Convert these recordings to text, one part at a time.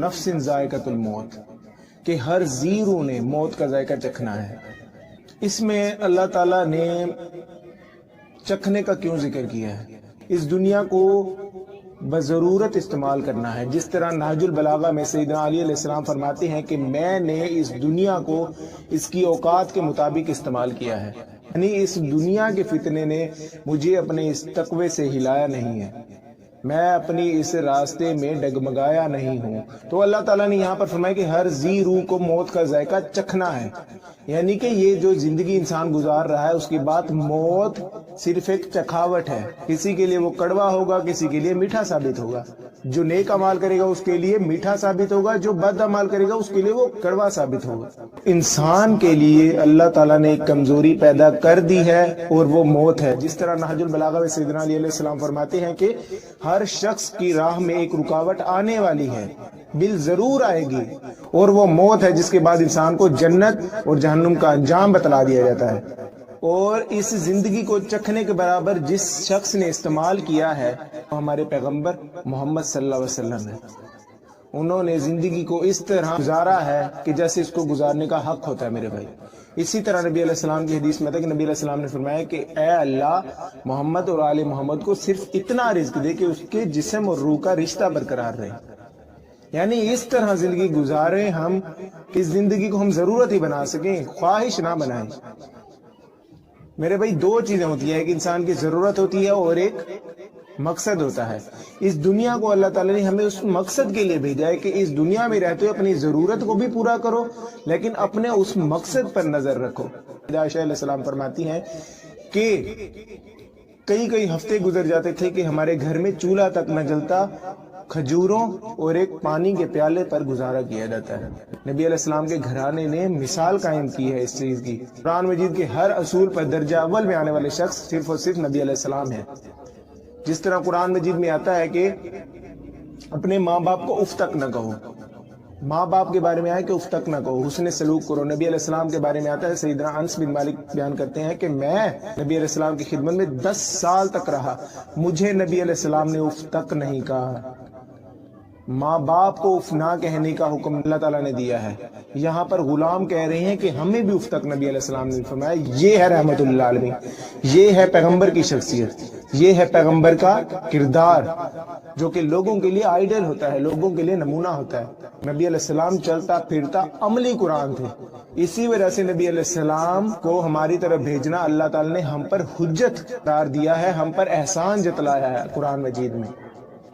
نفس ذائقۃ الموت، کہ ہر ذی روح نے موت کا ذائقہ چکھنا ہے۔ اس میں اللہ تعالیٰ نے چکھنے کا کیوں ذکر کیا ہے؟ اس دنیا کو بضرورت استعمال کرنا ہے۔ جس طرح نہج البلاغہ میں سیدنا علی علیہ السلام فرماتے ہیں کہ میں نے اس دنیا کو اس کی اوقات کے مطابق استعمال کیا ہے، یعنی اس دنیا کے فتنے نے مجھے اپنے اس تقوی سے ہلایا نہیں ہے، میں اپنی اس راستے میں ڈگمگایا نہیں ہوں۔ تو اللہ تعالیٰ نے یہاں پر فرمایا کہ ہر ذی روح کو موت کا ذائقہ چکھنا ہے، یعنی کہ یہ جو زندگی انسان گزار رہا ہے اس کی بات موت صرف ایک چکھاوٹ ہے۔ کسی کے لیے وہ کڑوا ہوگا، کسی کے لیے میٹھا ثابت ہوگا۔ جو نیک عمال کرے گا اس کے لیے میٹھا ثابت ہوگا، جو بد عمال کرے گا اس کے لیے وہ کڑوا ثابت ہوگا۔ انسان کے لیے اللہ تعالیٰ نے ایک کمزوری پیدا کر دی ہے اور وہ موت ہے۔ جس طرح نہج البلاغہ میں سیدنا علی علیہ السلام فرماتے ہیں کہ ہر شخص کی راہ میں ایک رکاوٹ آنے والی ہے، بل ضرور آئے گی، اور وہ موت ہے، جس کے بعد انسان کو جنت اور جہنم کا انجام بتلا دیا جاتا ہے۔ اور اس زندگی کو چکھنے کے برابر جس شخص نے استعمال کیا ہے وہ ہمارے پیغمبر محمد صلی اللہ علیہ وسلم ہے۔ انہوں نے زندگی کو اس طرح گزارا ہے کہ جیسے اس کو گزارنے کا حق ہوتا ہے میرے بھائی۔ اسی طرح نبی علیہ السلام کی حدیث میں تھا کہ نبی علیہ السلام نے فرمایا کہ اے اللہ، محمد اور آل محمد کو صرف اتنا رزق دے کہ اس کے جسم اور روح کا رشتہ برقرار رہے، یعنی اس طرح زندگی گزارے ہم کہ اس زندگی کو ہم ضرورت ہی بنا سکیں، خواہش نہ بنائیں۔ میرے بھائی دو چیزیں ہوتی ہیں، ایک انسان کی ضرورت ہوتی ہے اور ایک مقصد ہوتا ہے۔ اس دنیا کو اللہ تعالیٰ نے ہمیں اس مقصد کے لیے بھیجا ہے کہ اس دنیا میں رہتے ہوئے اپنی ضرورت کو بھی پورا کرو، لیکن اپنے اس مقصد پر نظر رکھو۔ عائشہ علیہ السلام فرماتی ہیں کہ کئی ہفتے گزر جاتے تھے کہ ہمارے گھر میں چولہا تک نہ جلتا، کھجوروں اور ایک پانی کے پیالے پر گزارا کیا جاتا ہے۔ نبی علیہ السلام کے گھرانے نے مثال قائم کی ہے اس چیز کی۔ قرآن مجید کے ہر اصول پر درجہ اول میں آنے والے شخص صرف اور صرف نبی علیہ السلام ہے۔ جس طرح قرآن مجید میں آتا ہے کہ اپنے ماں باپ کو اف تک نہ کہو، ماں باپ کے بارے میں آئے کہ اف تک نہ کہو، حسن سلوک کرو۔ نبی علیہ السلام کے بارے میں آتا ہے، سیدنا انس بن مالک بیان کرتے ہیں کہ میں نبی علیہ السلام کی خدمت میں 10 سال تک رہا، مجھے نبی علیہ السلام نے اف تک نہیں کہا۔ ماں باپ کو اف نہ کہنے کا حکم اللہ تعالیٰ نے دیا ہے۔ یہاں پر غلام کہہ رہے ہیں کہ ہمیں بھی اف تک نبی علیہ السلام نے فرمایا۔ یہ ہے رحمت اللہ عالمین، یہ ہے پیغمبر کی شخصیت، یہ ہے پیغمبر کا کردار، جو کہ لوگوں کے لیے آئیڈل ہوتا ہے، لوگوں کے لیے نمونہ ہوتا ہے۔ نبی علیہ السلام چلتا پھرتا عملی قرآن تھے، اسی وجہ سے نبی علیہ السلام کو ہماری طرف بھیجنا اللہ تعالیٰ نے ہم پر حجت قرار دیا ہے، ہم پر احسان جتلایا ہے قرآن مجید میں۔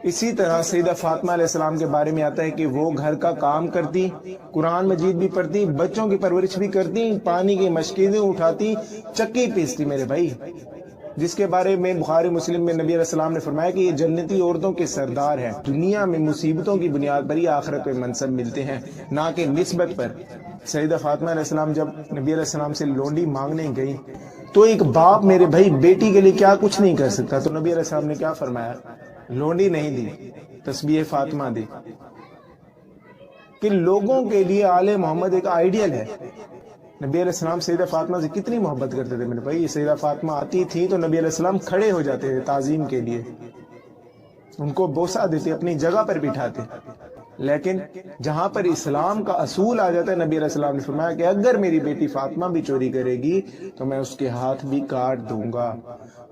اسی طرح سیدہ فاطمہ علیہ السلام کے بارے میں آتا ہے کہ وہ گھر کا کام کرتی، قرآن مجید بھی پڑھتی، بچوں کی پرورش بھی کرتی، پانی کی مشکلیں اٹھاتی، چکی پیستی میرے بھائی، جس کے بارے میں بخاری مسلم میں نبی علیہ السلام نے فرمایا کہ یہ جنتی عورتوں کے سردار ہیں، دنیا میں مصیبتوں کی بنیاد پر ہی آخرت میں منصب ملتے ہیں، نہ کہ نسبت پر۔ سیدہ فاطمہ علیہ السلام جب نبی علیہ السلام سے لونڈی مانگنے گئی تو ایک باپ میرے بھائی بیٹی کے لیے کیا کچھ نہیں کر سکتا، تو نبی علیہ السلام نے کیا فرمایا؟ لونڈی نہیں دی، تسبیح فاطمہ دی، کہ لوگوں کے لیے آل محمد ایک آئیڈیل ہے۔ نبی علیہ السلام سیدہ فاطمہ سے کتنی محبت کرتے تھے میرے بھائی۔ سیدہ فاطمہ آتی تھی تو نبی علیہ السلام کھڑے ہو جاتے تھے تعظیم کے لیے، ان کو بوسہ دیتے، اپنی جگہ پر بٹھاتے۔ لیکن جہاں پر اسلام کا اصول آ جاتا ہے، نبی علیہ السلام نے فرمایا کہ اگر میری بیٹی فاطمہ بھی چوری کرے گی تو میں اس کے ہاتھ بھی کاٹ دوں گا۔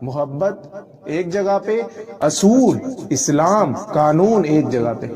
محبت ایک جگہ پہ، اصول اسلام قانون ایک جگہ پہ۔